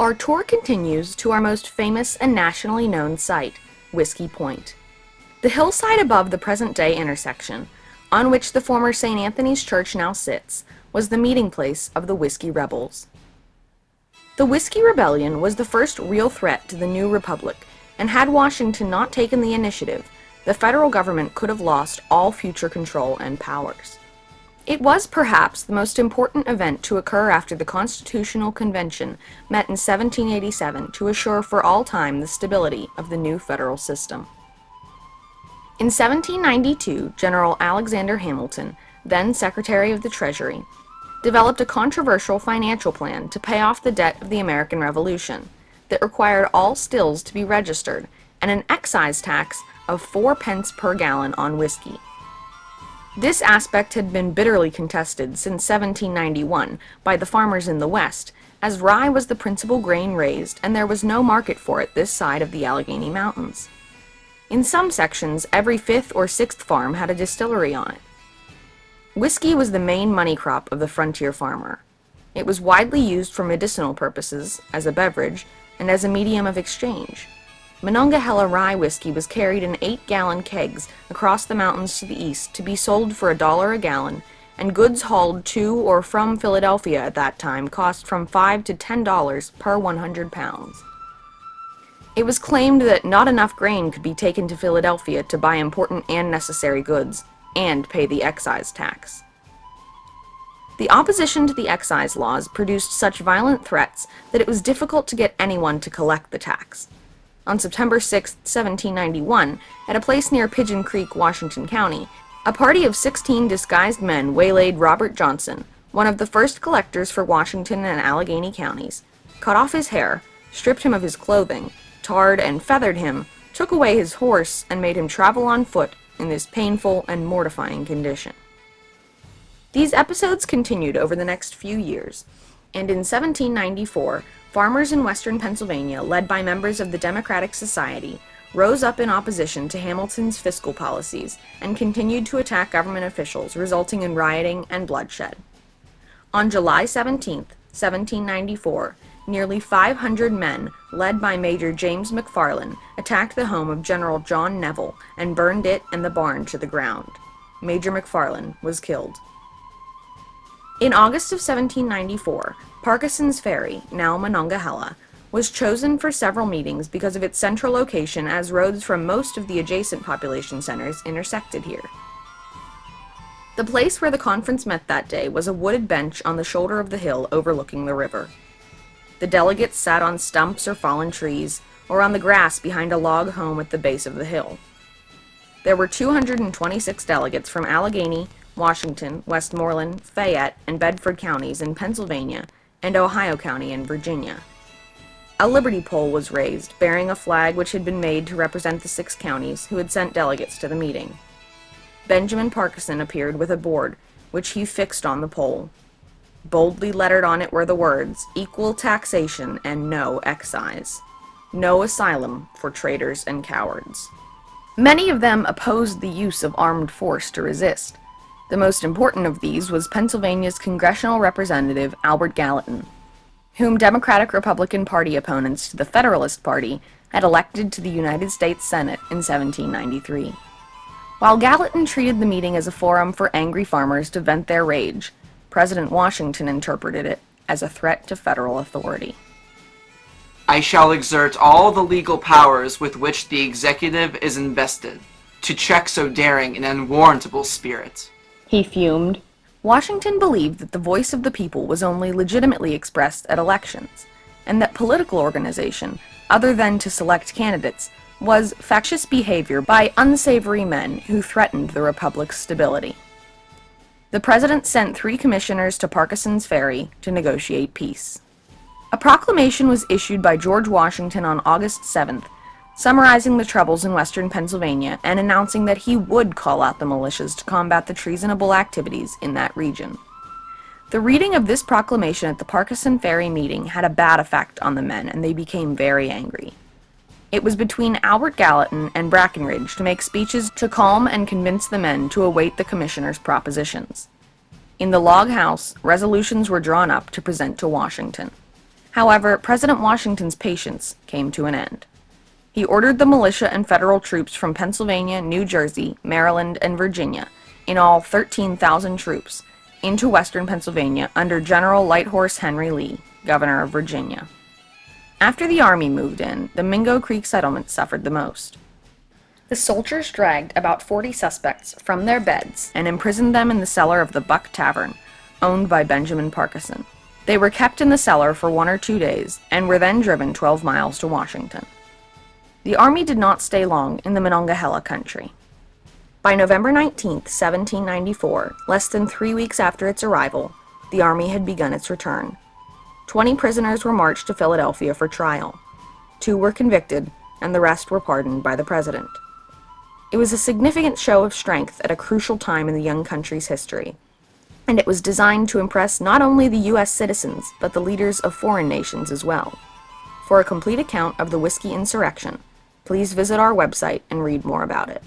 Our tour continues to our most famous and nationally known site, Whiskey Point. The hillside above the present-day intersection, on which the former St. Anthony's Church now sits, was the meeting place of the Whiskey Rebels. The Whiskey Rebellion was the first real threat to the new republic, and had Washington not taken the initiative, the federal government could have lost all future control and powers. It was perhaps the most important event to occur after the Constitutional Convention met in 1787 to assure for all time the stability of the new federal system. In 1792, General Alexander Hamilton, then Secretary of the Treasury, developed a controversial financial plan to pay off the debt of the American Revolution that required all stills to be registered and an excise tax of 4 pence per gallon on whiskey. This aspect had been bitterly contested since 1791 by the farmers in the West, as rye was the principal grain raised and there was no market for it this side of the Allegheny Mountains. In some sections, every 5th or 6th farm had a distillery on it. Whiskey was the main money crop of the frontier farmer. It was widely used for medicinal purposes, as a beverage, and as a medium of exchange. Monongahela rye whiskey was carried in 8-gallon kegs across the mountains to the east to be sold for $1 a gallon, and goods hauled to or from Philadelphia at that time cost from $5 to $10 per 100 pounds. It was claimed that not enough grain could be taken to Philadelphia to buy important and necessary goods, and pay the excise tax. The opposition to the excise laws produced such violent threats that it was difficult to get anyone to collect the tax. On September 6, 1791, at a place near Pigeon Creek, Washington County, a party of 16 disguised men waylaid Robert Johnson, one of the first collectors for Washington and Allegheny counties, cut off his hair, stripped him of his clothing, tarred and feathered him, took away his horse, and made him travel on foot in this painful and mortifying condition. These episodes continued over the next few years, and in 1794, farmers in western Pennsylvania, led by members of the Democratic Society, rose up in opposition to Hamilton's fiscal policies and continued to attack government officials, resulting in rioting and bloodshed. On July 17, 1794, nearly 500 men, led by Major James McFarland, attacked the home of General John Neville and burned it and the barn to the ground. Major McFarland was killed. In August of 1794, Parkinson's Ferry, now Monongahela, was chosen for several meetings because of its central location, as roads from most of the adjacent population centers intersected here. The place where the conference met that day was a wooded bench on the shoulder of the hill overlooking the river. The delegates sat on stumps or fallen trees, or on the grass behind a log home at the base of the hill. There were 226 delegates from Allegheny, Washington, Westmoreland, Fayette, and Bedford counties in Pennsylvania, and Ohio County in Virginia. A liberty pole was raised, bearing a flag which had been made to represent the 6 counties who had sent delegates to the meeting. Benjamin Parkinson appeared with a board, which he fixed on the pole. Boldly lettered on it were the words, "Equal taxation and no excise. No asylum for traitors and cowards." Many of them opposed the use of armed force to resist. The most important of these was Pennsylvania's congressional representative Albert Gallatin, whom Democratic-Republican Party opponents to the Federalist Party had elected to the United States Senate in 1793. While Gallatin treated the meeting as a forum for angry farmers to vent their rage, President Washington interpreted it as a threat to federal authority. I shall exert all the legal powers with which the executive is invested to check so daring and unwarrantable spirit, he fumed. Washington believed that the voice of the people was only legitimately expressed at elections, and that political organization, other than to select candidates, was factious behavior by unsavory men who threatened the republic's stability. The president sent 3 commissioners to Parkinson's Ferry to negotiate peace. A proclamation was issued by George Washington on August 7th, summarizing the troubles in western Pennsylvania and announcing that he would call out the militias to combat the treasonable activities in that region. The reading of this proclamation at the Parkinson Ferry meeting had a bad effect on the men, and they became very angry. It was between Albert Gallatin and Brackenridge to make speeches to calm and convince the men to await the commissioners' propositions. In the log house, resolutions were drawn up to present to Washington. However, President Washington's patience came to an end. He ordered the militia and federal troops from Pennsylvania, New Jersey, Maryland, and Virginia, in all 13,000 troops, into western Pennsylvania under General Light Horse Henry Lee, governor of Virginia. After the army moved in, the Mingo Creek settlement suffered the most. The soldiers dragged about 40 suspects from their beds and imprisoned them in the cellar of the Buck Tavern, owned by Benjamin Parkinson. They were kept in the cellar for 1 or 2 days and were then driven 12 miles to Washington. The army did not stay long in the Monongahela country. By November 19, 1794, less than 3 weeks after its arrival, the army had begun its return. 20 prisoners were marched to Philadelphia for trial. 2 were convicted, and the rest were pardoned by the president. It was a significant show of strength at a crucial time in the young country's history, and it was designed to impress not only the U.S. citizens, but the leaders of foreign nations as well. For a complete account of the Whiskey Insurrection, please visit our website and read more about it.